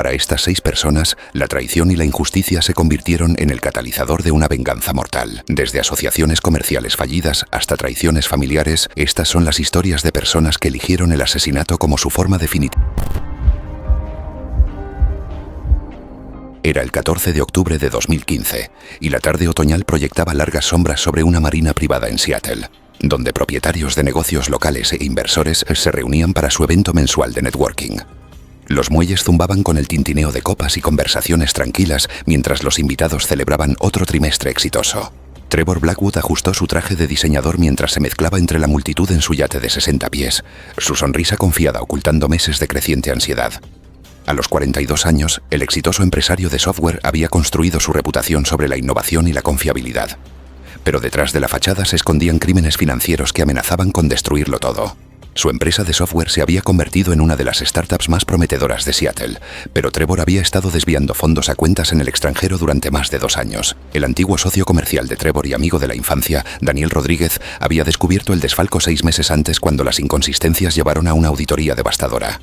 Para estas 6 personas, la traición y la injusticia se convirtieron en el catalizador de una venganza mortal. Desde asociaciones comerciales fallidas hasta traiciones familiares, estas son las historias de personas que eligieron el asesinato como su forma definitiva. Era el 14 de octubre de 2015, y la tarde otoñal proyectaba largas sombras sobre una marina privada en Seattle, donde propietarios de negocios locales e inversores se reunían para su evento mensual de networking. Los muelles zumbaban con el tintineo de copas y conversaciones tranquilas mientras los invitados celebraban otro trimestre exitoso. Trevor Blackwood ajustó su traje de diseñador mientras se mezclaba entre la multitud en su yate de 60 pies, su sonrisa confiada ocultando meses de creciente ansiedad. A los 42 años, el exitoso empresario de software había construido su reputación sobre la innovación y la confiabilidad. Pero detrás de la fachada se escondían crímenes financieros que amenazaban con destruirlo todo. Su empresa de software se había convertido en una de las startups más prometedoras de Seattle, pero Trevor había estado desviando fondos a cuentas en el extranjero durante más de 2 años. El antiguo socio comercial de Trevor y amigo de la infancia, Daniel Rodríguez, había descubierto el desfalco 6 meses antes cuando las inconsistencias llevaron a una auditoría devastadora.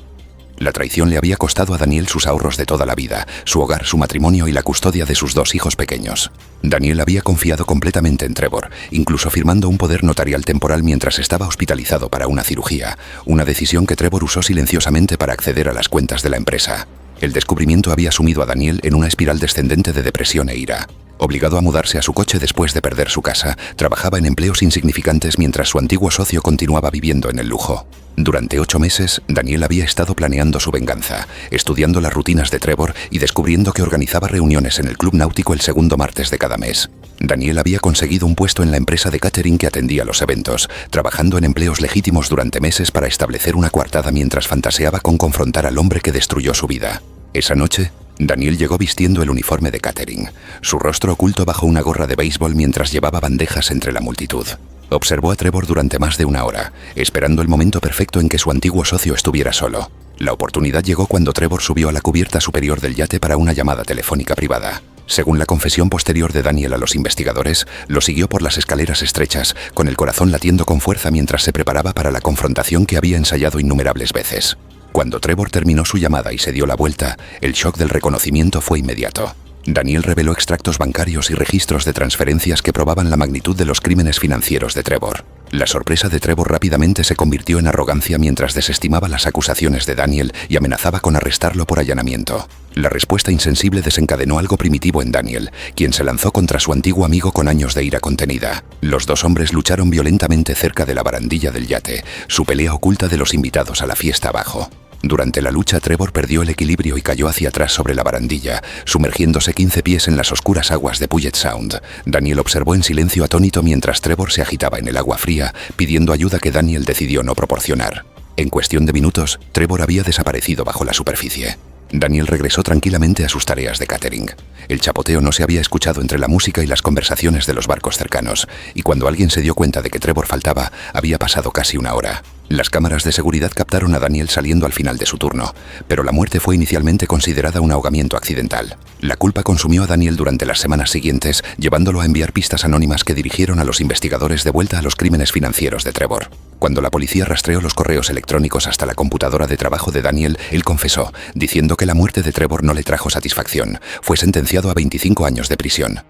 La traición le había costado a Daniel sus ahorros de toda la vida, su hogar, su matrimonio y la custodia de sus 2 hijos pequeños. Daniel había confiado completamente en Trevor, incluso firmando un poder notarial temporal mientras estaba hospitalizado para una cirugía, una decisión que Trevor usó silenciosamente para acceder a las cuentas de la empresa. El descubrimiento había sumido a Daniel en una espiral descendente de depresión e ira. Obligado a mudarse a su coche después de perder su casa, trabajaba en empleos insignificantes mientras su antiguo socio continuaba viviendo en el lujo. Durante 8 meses, Daniel había estado planeando su venganza, estudiando las rutinas de Trevor y descubriendo que organizaba reuniones en el club náutico el segundo martes de cada mes. Daniel había conseguido un puesto en la empresa de catering que atendía los eventos, trabajando en empleos legítimos durante meses para establecer una coartada mientras fantaseaba con confrontar al hombre que destruyó su vida. Esa noche, Daniel llegó vistiendo el uniforme de catering, su rostro oculto bajo una gorra de béisbol mientras llevaba bandejas entre la multitud. Observó a Trevor durante más de 1 hora, esperando el momento perfecto en que su antiguo socio estuviera solo. La oportunidad llegó cuando Trevor subió a la cubierta superior del yate para una llamada telefónica privada. Según la confesión posterior de Daniel a los investigadores, lo siguió por las escaleras estrechas, con el corazón latiendo con fuerza mientras se preparaba para la confrontación que había ensayado innumerables veces. Cuando Trevor terminó su llamada y se dio la vuelta, el shock del reconocimiento fue inmediato. Daniel reveló extractos bancarios y registros de transferencias que probaban la magnitud de los crímenes financieros de Trevor. La sorpresa de Trevor rápidamente se convirtió en arrogancia mientras desestimaba las acusaciones de Daniel y amenazaba con arrestarlo por allanamiento. La respuesta insensible desencadenó algo primitivo en Daniel, quien se lanzó contra su antiguo amigo con años de ira contenida. Los 2 hombres lucharon violentamente cerca de la barandilla del yate, su pelea oculta de los invitados a la fiesta abajo. Durante la lucha, Trevor perdió el equilibrio y cayó hacia atrás sobre la barandilla, sumergiéndose 15 pies en las oscuras aguas de Puget Sound. Daniel observó en silencio atónito mientras Trevor se agitaba en el agua fría, pidiendo ayuda que Daniel decidió no proporcionar. En cuestión de minutos, Trevor había desaparecido bajo la superficie. Daniel regresó tranquilamente a sus tareas de catering. El chapoteo no se había escuchado entre la música y las conversaciones de los barcos cercanos, y cuando alguien se dio cuenta de que Trevor faltaba, había pasado casi 1 hora. Las cámaras de seguridad captaron a Daniel saliendo al final de su turno, pero la muerte fue inicialmente considerada un ahogamiento accidental. La culpa consumió a Daniel durante las semanas siguientes, llevándolo a enviar pistas anónimas que dirigieron a los investigadores de vuelta a los crímenes financieros de Trevor. Cuando la policía rastreó los correos electrónicos hasta la computadora de trabajo de Daniel, él confesó, diciendo que la muerte de Trevor no le trajo satisfacción. Fue sentenciado a 25 años de prisión.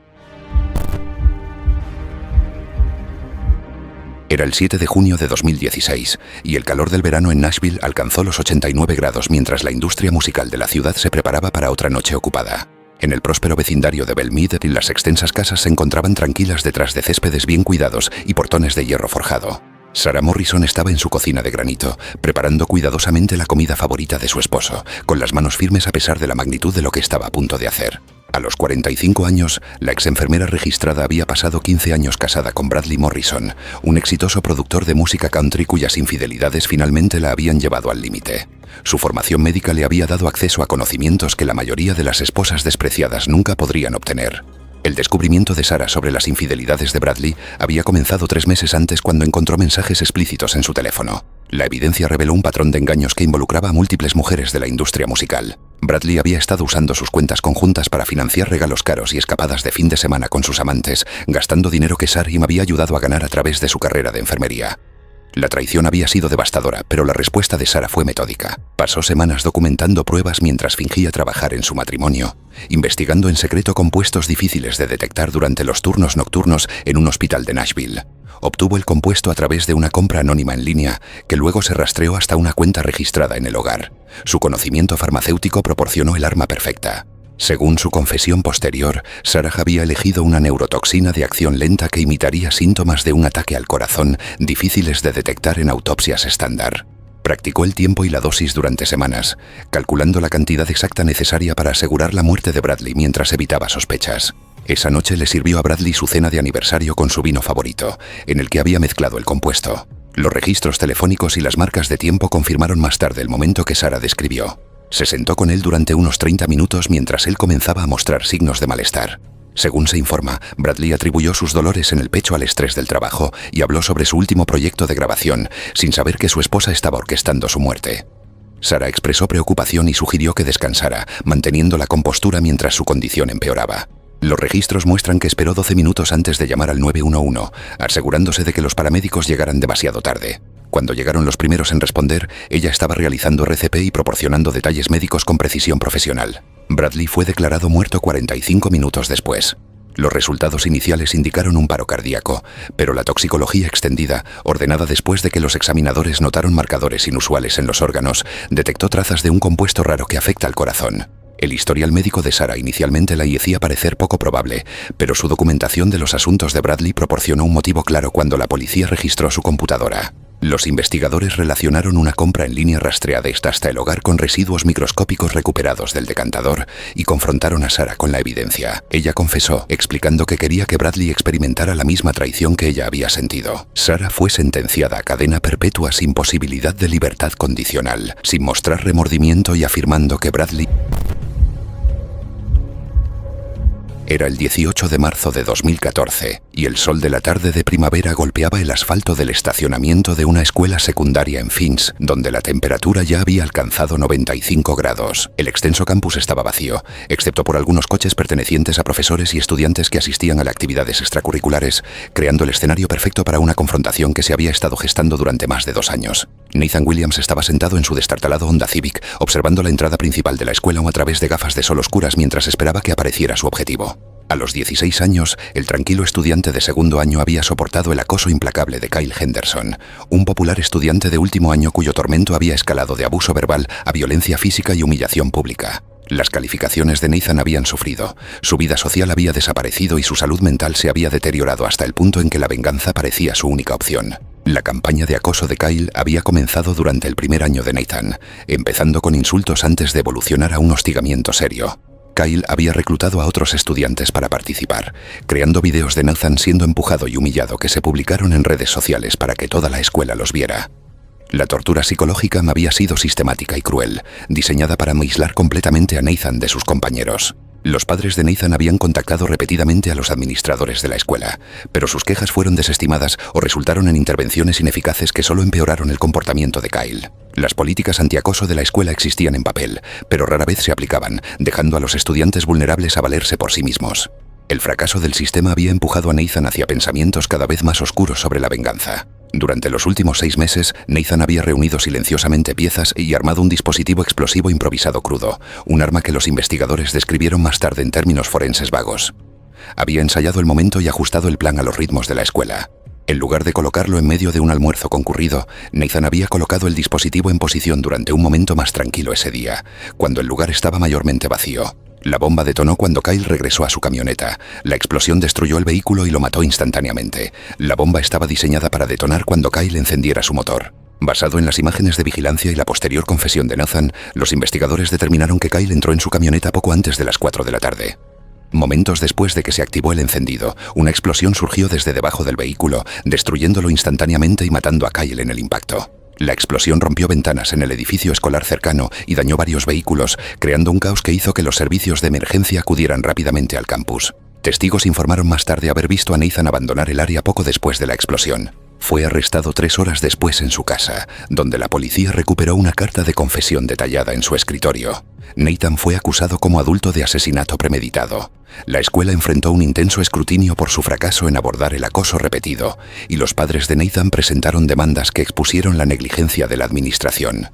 Era el 7 de junio de 2016, y el calor del verano en Nashville alcanzó los 89 grados mientras la industria musical de la ciudad se preparaba para otra noche ocupada. En el próspero vecindario de Belmead, las extensas casas se encontraban tranquilas detrás de céspedes bien cuidados y portones de hierro forjado. Sarah Morrison estaba en su cocina de granito, preparando cuidadosamente la comida favorita de su esposo, con las manos firmes a pesar de la magnitud de lo que estaba a punto de hacer. A los 45 años, la ex-enfermera registrada había pasado 15 años casada con Bradley Morrison, un exitoso productor de música country cuyas infidelidades finalmente la habían llevado al límite. Su formación médica le había dado acceso a conocimientos que la mayoría de las esposas despreciadas nunca podrían obtener. El descubrimiento de Sarah sobre las infidelidades de Bradley había comenzado 3 meses antes cuando encontró mensajes explícitos en su teléfono. La evidencia reveló un patrón de engaños que involucraba a múltiples mujeres de la industria musical. Bradley había estado usando sus cuentas conjuntas para financiar regalos caros y escapadas de fin de semana con sus amantes, gastando dinero que Sarah había ayudado a ganar a través de su carrera de enfermería. La traición había sido devastadora, pero la respuesta de Sarah fue metódica. Pasó semanas documentando pruebas mientras fingía trabajar en su matrimonio, investigando en secreto compuestos difíciles de detectar durante los turnos nocturnos en un hospital de Nashville. Obtuvo el compuesto a través de una compra anónima en línea, que luego se rastreó hasta una cuenta registrada en el hogar. Su conocimiento farmacéutico proporcionó el arma perfecta. Según su confesión posterior, Sarah había elegido una neurotoxina de acción lenta que imitaría síntomas de un ataque al corazón difíciles de detectar en autopsias estándar. Practicó el tiempo y la dosis durante semanas, calculando la cantidad exacta necesaria para asegurar la muerte de Bradley mientras evitaba sospechas. Esa noche le sirvió a Bradley su cena de aniversario con su vino favorito, en el que había mezclado el compuesto. Los registros telefónicos y las marcas de tiempo confirmaron más tarde el momento que Sarah describió. Se sentó con él durante unos 30 minutos mientras él comenzaba a mostrar signos de malestar. Según se informa, Bradley atribuyó sus dolores en el pecho al estrés del trabajo y habló sobre su último proyecto de grabación, sin saber que su esposa estaba orquestando su muerte. Sarah expresó preocupación y sugirió que descansara, manteniendo la compostura mientras su condición empeoraba. Los registros muestran que esperó 12 minutos antes de llamar al 911, asegurándose de que los paramédicos llegaran demasiado tarde. Cuando llegaron los primeros en responder, ella estaba realizando RCP y proporcionando detalles médicos con precisión profesional. Bradley fue declarado muerto 45 minutos después. Los resultados iniciales indicaron un paro cardíaco, pero la toxicología extendida, ordenada después de que los examinadores notaron marcadores inusuales en los órganos, detectó trazas de un compuesto raro que afecta al corazón. El historial médico de Sarah inicialmente la hacía parecer poco probable, pero su documentación de los asuntos de Bradley proporcionó un motivo claro cuando la policía registró su computadora. Los investigadores relacionaron una compra en línea rastreada hasta el hogar con residuos microscópicos recuperados del decantador y confrontaron a Sarah con la evidencia. Ella confesó, explicando que quería que Bradley experimentara la misma traición que ella había sentido. Sarah fue sentenciada a cadena perpetua sin posibilidad de libertad condicional, sin mostrar remordimiento y afirmando que Bradley... Era el 18 de marzo de 2014, y el sol de la tarde de primavera golpeaba el asfalto del estacionamiento de una escuela secundaria en Phoenix, donde la temperatura ya había alcanzado 95 grados. El extenso campus estaba vacío, excepto por algunos coches pertenecientes a profesores y estudiantes que asistían a las actividades extracurriculares, creando el escenario perfecto para una confrontación que se había estado gestando durante más de 2 años. Nathan Williams estaba sentado en su destartalado Honda Civic, observando la entrada principal de la escuela a través de gafas de sol oscuras mientras esperaba que apareciera su objetivo. A los 16 años, el tranquilo estudiante de segundo año había soportado el acoso implacable de Kyle Henderson, un popular estudiante de último año cuyo tormento había escalado de abuso verbal a violencia física y humillación pública. Las calificaciones de Nathan habían sufrido, su vida social había desaparecido y su salud mental se había deteriorado hasta el punto en que la venganza parecía su única opción. La campaña de acoso de Kyle había comenzado durante el primer año de Nathan, empezando con insultos antes de evolucionar a un hostigamiento serio. Kyle había reclutado a otros estudiantes para participar, creando videos de Nathan siendo empujado y humillado que se publicaron en redes sociales para que toda la escuela los viera. La tortura psicológica había sido sistemática y cruel, diseñada para aislar completamente a Nathan de sus compañeros. Los padres de Nathan habían contactado repetidamente a los administradores de la escuela, pero sus quejas fueron desestimadas o resultaron en intervenciones ineficaces que solo empeoraron el comportamiento de Kyle. Las políticas antiacoso de la escuela existían en papel, pero rara vez se aplicaban, dejando a los estudiantes vulnerables a valerse por sí mismos. El fracaso del sistema había empujado a Nathan hacia pensamientos cada vez más oscuros sobre la venganza. Durante los últimos 6 meses, Nathan había reunido silenciosamente piezas y armado un dispositivo explosivo improvisado crudo, un arma que los investigadores describieron más tarde en términos forenses vagos. Había ensayado el momento y ajustado el plan a los ritmos de la escuela. En lugar de colocarlo en medio de un almuerzo concurrido, Nathan había colocado el dispositivo en posición durante un momento más tranquilo ese día, cuando el lugar estaba mayormente vacío. La bomba detonó cuando Kyle regresó a su camioneta. La explosión destruyó el vehículo y lo mató instantáneamente. La bomba estaba diseñada para detonar cuando Kyle encendiera su motor. Basado en las imágenes de vigilancia y la posterior confesión de Nathan, los investigadores determinaron que Kyle entró en su camioneta poco antes de las 4 de la tarde. Momentos después de que se activó el encendido, una explosión surgió desde debajo del vehículo, destruyéndolo instantáneamente y matando a Kyle en el impacto. La explosión rompió ventanas en el edificio escolar cercano y dañó varios vehículos, creando un caos que hizo que los servicios de emergencia acudieran rápidamente al campus. Testigos informaron más tarde haber visto a Nathan abandonar el área poco después de la explosión. Fue arrestado 3 horas después en su casa, donde la policía recuperó una carta de confesión detallada en su escritorio. Nathan fue acusado como adulto de asesinato premeditado. La escuela enfrentó un intenso escrutinio por su fracaso en abordar el acoso repetido, y los padres de Nathan presentaron demandas que expusieron la negligencia de la administración.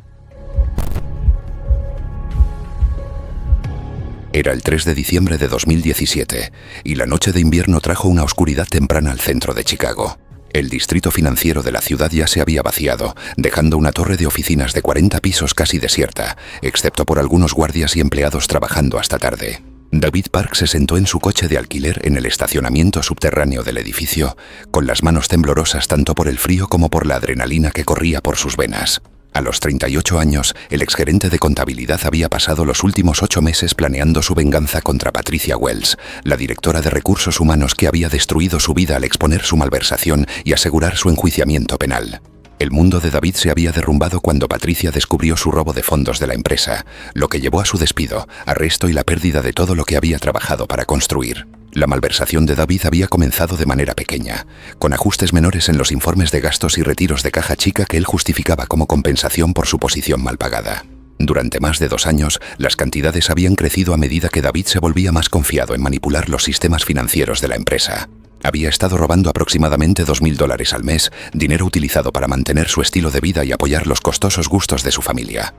Era el 3 de diciembre de 2017, y la noche de invierno trajo una oscuridad temprana al centro de Chicago. El distrito financiero de la ciudad ya se había vaciado, dejando una torre de oficinas de 40 pisos casi desierta, excepto por algunos guardias y empleados trabajando hasta tarde. David Park se sentó en su coche de alquiler en el estacionamiento subterráneo del edificio, con las manos temblorosas tanto por el frío como por la adrenalina que corría por sus venas. A los 38 años, el exgerente de contabilidad había pasado los últimos 8 meses planeando su venganza contra Patricia Wells, la directora de recursos humanos que había destruido su vida al exponer su malversación y asegurar su enjuiciamiento penal. El mundo de David se había derrumbado cuando Patricia descubrió su robo de fondos de la empresa, lo que llevó a su despido, arresto y la pérdida de todo lo que había trabajado para construir. La malversación de David había comenzado de manera pequeña, con ajustes menores en los informes de gastos y retiros de caja chica que él justificaba como compensación por su posición mal pagada. Durante más de 2 años, las cantidades habían crecido a medida que David se volvía más confiado en manipular los sistemas financieros de la empresa. Había estado robando aproximadamente $2.000 al mes, dinero utilizado para mantener su estilo de vida y apoyar los costosos gustos de su familia.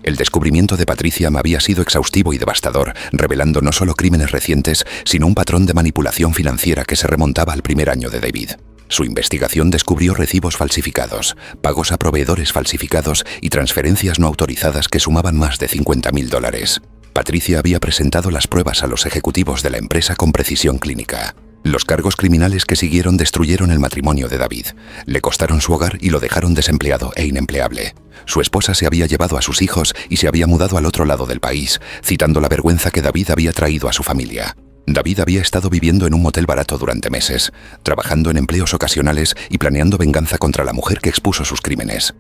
El descubrimiento de Patricia había sido exhaustivo y devastador, revelando no solo crímenes recientes, sino un patrón de manipulación financiera que se remontaba al primer año de David. Su investigación descubrió recibos falsificados, pagos a proveedores falsificados y transferencias no autorizadas que sumaban más de $50.000. Patricia había presentado las pruebas a los ejecutivos de la empresa con precisión clínica. Los cargos criminales que siguieron destruyeron el matrimonio de David, le costaron su hogar y lo dejaron desempleado e inempleable. Su esposa se había llevado a sus hijos y se había mudado al otro lado del país, citando la vergüenza que David había traído a su familia. David había estado viviendo en un motel barato durante meses, trabajando en empleos ocasionales y planeando venganza contra la mujer que expuso sus crímenes.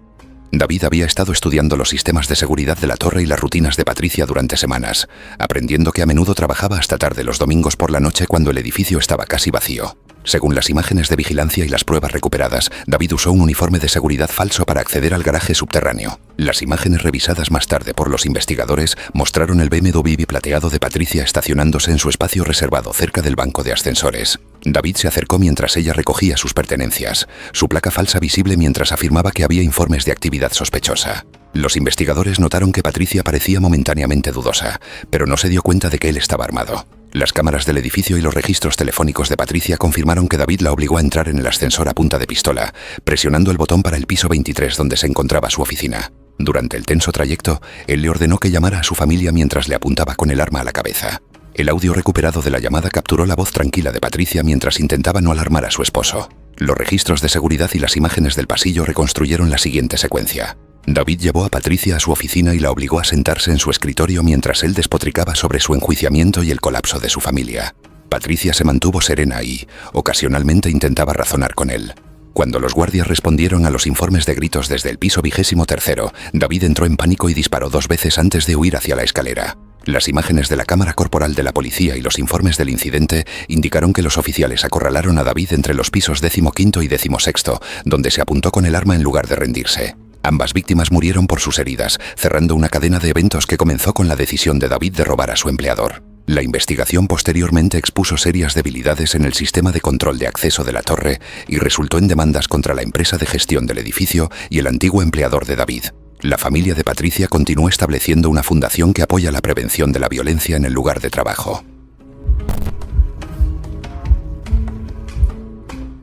David había estado estudiando los sistemas de seguridad de la torre y las rutinas de Patricia durante semanas, aprendiendo que a menudo trabajaba hasta tarde los domingos por la noche cuando el edificio estaba casi vacío. Según las imágenes de vigilancia y las pruebas recuperadas, David usó un uniforme de seguridad falso para acceder al garaje subterráneo. Las imágenes revisadas más tarde por los investigadores mostraron el BMW plateado de Patricia estacionándose en su espacio reservado cerca del banco de ascensores. David se acercó mientras ella recogía sus pertenencias, su placa falsa visible mientras afirmaba que había informes de actividad sospechosa. Los investigadores notaron que Patricia parecía momentáneamente dudosa, pero no se dio cuenta de que él estaba armado. Las cámaras del edificio y los registros telefónicos de Patricia confirmaron que David la obligó a entrar en el ascensor a punta de pistola, presionando el botón para el piso 23 donde se encontraba su oficina. Durante el tenso trayecto, él le ordenó que llamara a su familia mientras le apuntaba con el arma a la cabeza. El audio recuperado de la llamada capturó la voz tranquila de Patricia mientras intentaba no alarmar a su esposo. Los registros de seguridad y las imágenes del pasillo reconstruyeron la siguiente secuencia. David llevó a Patricia a su oficina y la obligó a sentarse en su escritorio mientras él despotricaba sobre su enjuiciamiento y el colapso de su familia. Patricia se mantuvo serena y, ocasionalmente, intentaba razonar con él. Cuando los guardias respondieron a los informes de gritos desde el piso 23º, David entró en pánico y disparó 2 veces antes de huir hacia la escalera. Las imágenes de la cámara corporal de la policía y los informes del incidente indicaron que los oficiales acorralaron a David entre los pisos 15º y 16º, donde se apuntó con el arma en lugar de rendirse. Ambas víctimas murieron por sus heridas, cerrando una cadena de eventos que comenzó con la decisión de David de robar a su empleador. La investigación posteriormente expuso serias debilidades en el sistema de control de acceso de la torre y resultó en demandas contra la empresa de gestión del edificio y el antiguo empleador de David. La familia de Patricia continuó estableciendo una fundación que apoya la prevención de la violencia en el lugar de trabajo.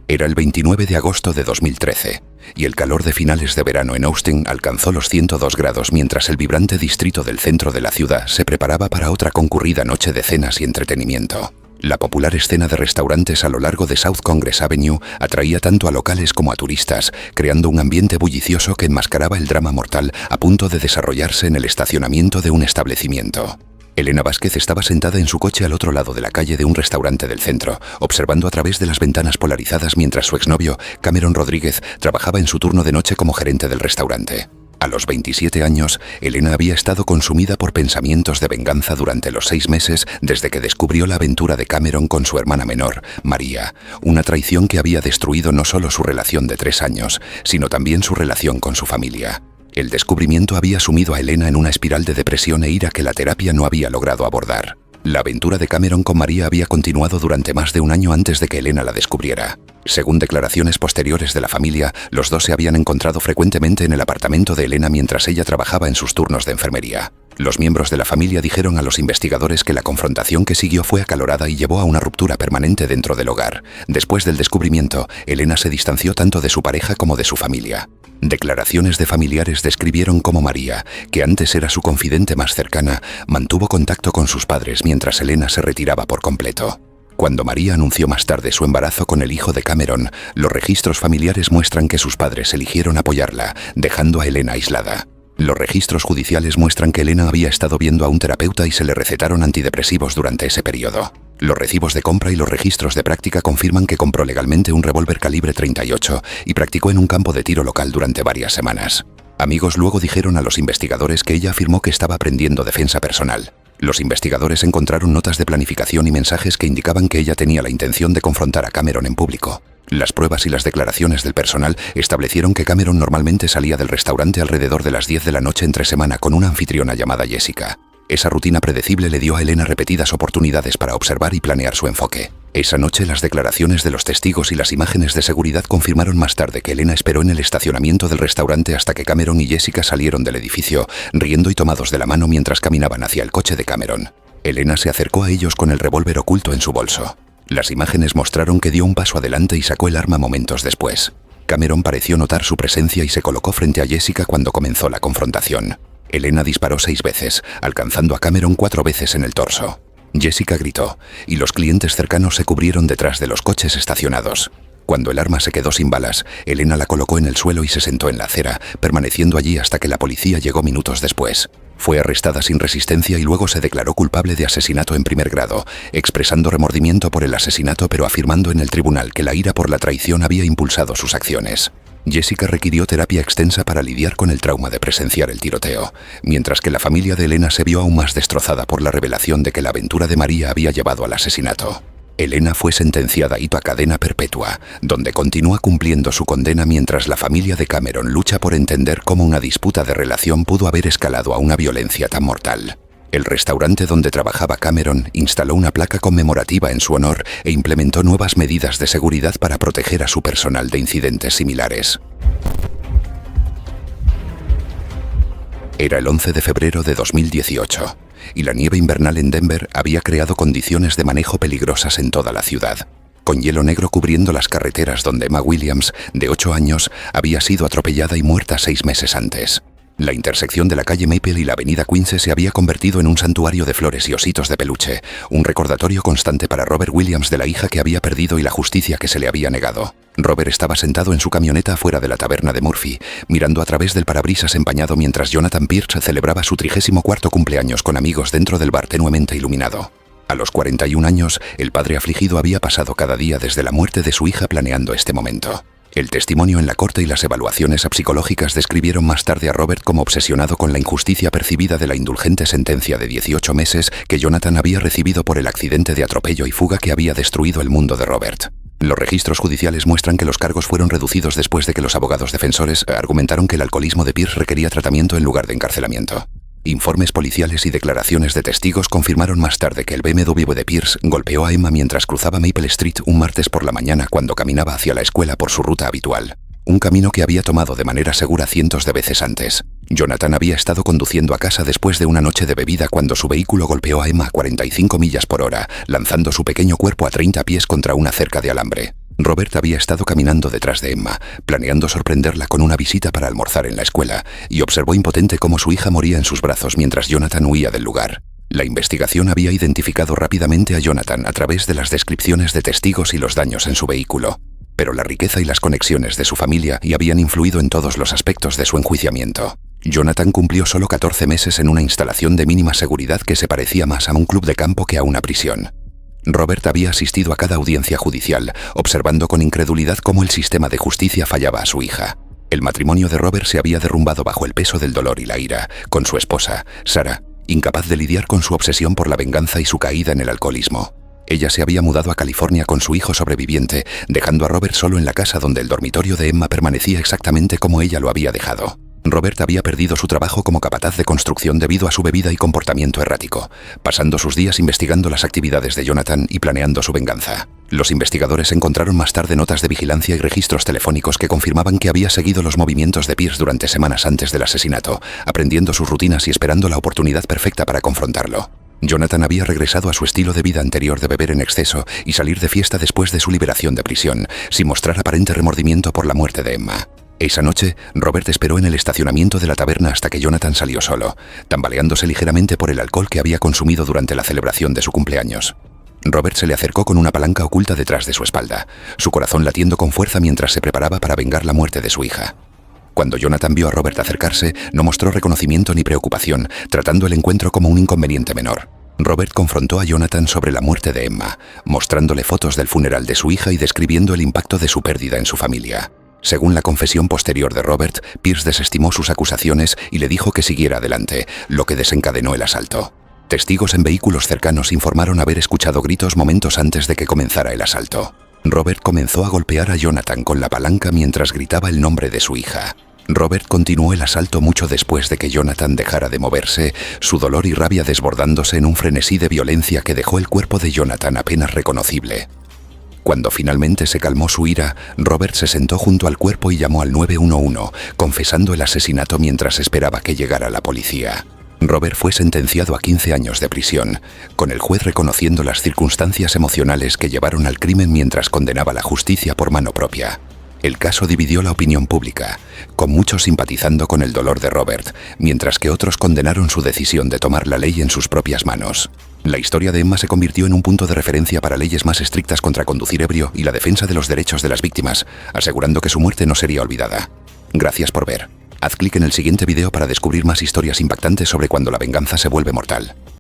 Era el 29 de agosto de 2013, y el calor de finales de verano en Austin alcanzó los 102 grados mientras el vibrante distrito del centro de la ciudad se preparaba para otra concurrida noche de cenas y entretenimiento. La popular escena de restaurantes a lo largo de South Congress Avenue atraía tanto a locales como a turistas, creando un ambiente bullicioso que enmascaraba el drama mortal a punto de desarrollarse en el estacionamiento de un establecimiento. Elena Vázquez estaba sentada en su coche al otro lado de la calle de un restaurante del centro, observando a través de las ventanas polarizadas mientras su exnovio, Cameron Rodríguez, trabajaba en su turno de noche como gerente del restaurante. A los 27 años, Elena había estado consumida por pensamientos de venganza durante los 6 meses desde que descubrió la aventura de Cameron con su hermana menor, María, una traición que había destruido no solo su relación de 3 años, sino también su relación con su familia. El descubrimiento había sumido a Elena en una espiral de depresión e ira que la terapia no había logrado abordar. La aventura de Cameron con María había continuado durante más de un año antes de que Elena la descubriera. Según declaraciones posteriores de la familia, los dos se habían encontrado frecuentemente en el apartamento de Elena mientras ella trabajaba en sus turnos de enfermería. Los miembros de la familia dijeron a los investigadores que la confrontación que siguió fue acalorada y llevó a una ruptura permanente dentro del hogar. Después del descubrimiento, Elena se distanció tanto de su pareja como de su familia. Declaraciones de familiares describieron cómo María, que antes era su confidente más cercana, mantuvo contacto con sus padres mientras Elena se retiraba por completo. Cuando María anunció más tarde su embarazo con el hijo de Cameron, los registros familiares muestran que sus padres eligieron apoyarla, dejando a Elena aislada. Los registros judiciales muestran que Elena había estado viendo a un terapeuta y se le recetaron antidepresivos durante ese periodo. Los recibos de compra y los registros de práctica confirman que compró legalmente un revólver calibre 38 y practicó en un campo de tiro local durante varias semanas. Amigos luego dijeron a los investigadores que ella afirmó que estaba aprendiendo defensa personal. Los investigadores encontraron notas de planificación y mensajes que indicaban que ella tenía la intención de confrontar a Cameron en público. Las pruebas y las declaraciones del personal establecieron que Cameron normalmente salía del restaurante alrededor de las 10 de la noche entre semana con una anfitriona llamada Jessica. Esa rutina predecible le dio a Elena repetidas oportunidades para observar y planear su enfoque. Esa noche, las declaraciones de los testigos y las imágenes de seguridad confirmaron más tarde que Elena esperó en el estacionamiento del restaurante hasta que Cameron y Jessica salieron del edificio, riendo y tomados de la mano mientras caminaban hacia el coche de Cameron. Elena se acercó a ellos con el revólver oculto en su bolso. Las imágenes mostraron que dio un paso adelante y sacó el arma momentos después. Cameron pareció notar su presencia y se colocó frente a Jessica cuando comenzó la confrontación. Elena disparó 6 veces, alcanzando a Cameron 4 veces en el torso. Jessica gritó, y los clientes cercanos se cubrieron detrás de los coches estacionados. Cuando el arma se quedó sin balas, Elena la colocó en el suelo y se sentó en la acera, permaneciendo allí hasta que la policía llegó minutos después. Fue arrestada sin resistencia y luego se declaró culpable de asesinato en primer grado, expresando remordimiento por el asesinato pero afirmando en el tribunal que la ira por la traición había impulsado sus acciones. Jessica requirió terapia extensa para lidiar con el trauma de presenciar el tiroteo, mientras que la familia de Elena se vio aún más destrozada por la revelación de que la aventura de María había llevado al asesinato. Elena fue sentenciada a cadena perpetua, donde continúa cumpliendo su condena mientras la familia de Cameron lucha por entender cómo una disputa de relación pudo haber escalado a una violencia tan mortal. El restaurante donde trabajaba Cameron instaló una placa conmemorativa en su honor e implementó nuevas medidas de seguridad para proteger a su personal de incidentes similares. Era el 11 de febrero de 2018, y la nieve invernal en Denver había creado condiciones de manejo peligrosas en toda la ciudad, con hielo negro cubriendo las carreteras donde Emma Williams, de 8 años, había sido atropellada y muerta 6 meses antes. La intersección de la calle Maple y la avenida Quince se había convertido en un santuario de flores y ositos de peluche, un recordatorio constante para Robert Williams de la hija que había perdido y la justicia que se le había negado. Robert estaba sentado en su camioneta afuera de la taberna de Murphy, mirando a través del parabrisas empañado mientras Jonathan Pierce celebraba su 34º cumpleaños con amigos dentro del bar tenuemente iluminado. A los 41 años, el padre afligido había pasado cada día desde la muerte de su hija planeando este momento. El testimonio en la corte y las evaluaciones psicológicas describieron más tarde a Robert como obsesionado con la injusticia percibida de la indulgente sentencia de 18 meses que Jonathan había recibido por el accidente de atropello y fuga que había destruido el mundo de Robert. Los registros judiciales muestran que los cargos fueron reducidos después de que los abogados defensores argumentaron que el alcoholismo de Pierce requería tratamiento en lugar de encarcelamiento. Informes policiales y declaraciones de testigos confirmaron más tarde que el BMW de Pierce golpeó a Emma mientras cruzaba Maple Street un martes por la mañana cuando caminaba hacia la escuela por su ruta habitual, un camino que había tomado de manera segura cientos de veces antes. Jonathan había estado conduciendo a casa después de una noche de bebida cuando su vehículo golpeó a Emma a 45 millas por hora, lanzando su pequeño cuerpo a 30 pies contra una cerca de alambre. Robert había estado caminando detrás de Emma, planeando sorprenderla con una visita para almorzar en la escuela, y observó impotente cómo su hija moría en sus brazos mientras Jonathan huía del lugar. La investigación había identificado rápidamente a Jonathan a través de las descripciones de testigos y los daños en su vehículo, pero la riqueza y las conexiones de su familia habían influido en todos los aspectos de su enjuiciamiento. Jonathan cumplió solo 14 meses en una instalación de mínima seguridad que se parecía más a un club de campo que a una prisión. Robert había asistido a cada audiencia judicial, observando con incredulidad cómo el sistema de justicia fallaba a su hija. El matrimonio de Robert se había derrumbado bajo el peso del dolor y la ira, con su esposa, Sarah, incapaz de lidiar con su obsesión por la venganza y su caída en el alcoholismo. Ella se había mudado a California con su hijo sobreviviente, dejando a Robert solo en la casa donde el dormitorio de Emma permanecía exactamente como ella lo había dejado. Robert había perdido su trabajo como capataz de construcción debido a su bebida y comportamiento errático, pasando sus días investigando las actividades de Jonathan y planeando su venganza. Los investigadores encontraron más tarde notas de vigilancia y registros telefónicos que confirmaban que había seguido los movimientos de Pierce durante semanas antes del asesinato, aprendiendo sus rutinas y esperando la oportunidad perfecta para confrontarlo. Jonathan había regresado a su estilo de vida anterior de beber en exceso y salir de fiesta después de su liberación de prisión, sin mostrar aparente remordimiento por la muerte de Emma. Esa noche, Robert esperó en el estacionamiento de la taberna hasta que Jonathan salió solo, tambaleándose ligeramente por el alcohol que había consumido durante la celebración de su cumpleaños. Robert se le acercó con una palanca oculta detrás de su espalda, su corazón latiendo con fuerza mientras se preparaba para vengar la muerte de su hija. Cuando Jonathan vio a Robert acercarse, no mostró reconocimiento ni preocupación, tratando el encuentro como un inconveniente menor. Robert confrontó a Jonathan sobre la muerte de Emma, mostrándole fotos del funeral de su hija y describiendo el impacto de su pérdida en su familia. Según la confesión posterior de Robert, Pierce desestimó sus acusaciones y le dijo que siguiera adelante, lo que desencadenó el asalto. Testigos en vehículos cercanos informaron haber escuchado gritos momentos antes de que comenzara el asalto. Robert comenzó a golpear a Jonathan con la palanca mientras gritaba el nombre de su hija. Robert continuó el asalto mucho después de que Jonathan dejara de moverse, su dolor y rabia desbordándose en un frenesí de violencia que dejó el cuerpo de Jonathan apenas reconocible. Cuando finalmente se calmó su ira, Robert se sentó junto al cuerpo y llamó al 911, confesando el asesinato mientras esperaba que llegara la policía. Robert fue sentenciado a 15 años de prisión, con el juez reconociendo las circunstancias emocionales que llevaron al crimen mientras condenaba la justicia por mano propia. El caso dividió la opinión pública, con muchos simpatizando con el dolor de Robert, mientras que otros condenaron su decisión de tomar la ley en sus propias manos. La historia de Emma se convirtió en un punto de referencia para leyes más estrictas contra conducir ebrio y la defensa de los derechos de las víctimas, asegurando que su muerte no sería olvidada. Gracias por ver. Haz clic en el siguiente video para descubrir más historias impactantes sobre cuando la venganza se vuelve mortal.